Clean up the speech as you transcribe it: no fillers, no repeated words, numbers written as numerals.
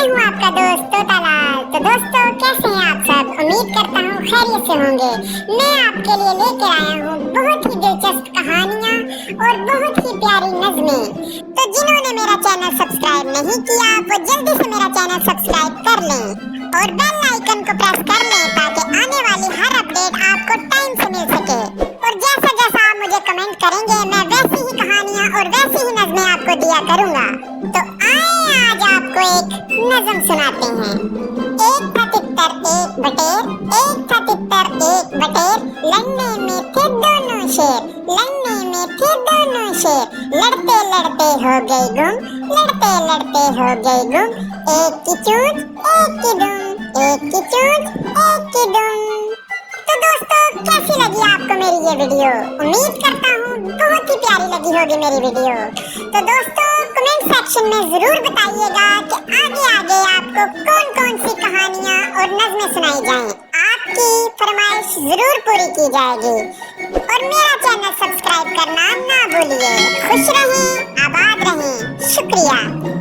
हूँ आपका दोस्त तोतालाल। तो दोस्तों, कैसे हैं आप सब? उम्मीद करता हूँ खैरियत से होंगे। मैं आपके लिए लेकर आया हूँ बहुत ही दिलचस्प कहानियाँ और बहुत ही प्यारी नज़में। तो जिन्होंने मेरा चैनल सब्सक्राइब नहीं किया वो जल्दी से मेरा चैनल सब्सक्राइब कर लें और बेल आइकन को प्रेस कर लें ताकि आने वाली हर अपडेट आपको टाइम से मिल सके। और जैसा जैसा आप मुझे कमेंट करेंगे मैं वैसी ही कहानियाँ और वैसी ही नज़में आपको दिया करूँगा। तो आए आज आपको एक नज़म सुनाते हैं। एक था तितर एक बटेर, एक था तितर एक बटेर, लड़ने में थे दोनों शेर, लड़ने में थे दोनों शेर, लड़ते लड़ते हो गए गुम, लड़ते लड़ते हो गए गुम, एक की चूंच एक की दुम, एक की चूंच एक की दुम। तो दोस्तों, कैसी लगी आपको मेरी ये वीडियो? उम्मीद करता हूँ बहुत ही प्यारी लगी होगी मेरी वीडियो। तो दोस्तों, कमेंट सेक्शन में जरूर बताइएगा कि आगे आगे आपको कौन कौन सी कहानियाँ और नज़में सुनाई जाएं। आपकी फरमाइश जरूर पूरी की जाएगी। और मेरा चैनल सब्सक्राइब करना ना भूलिए। खुश रहें, आबाद रहें। शुक्रिया।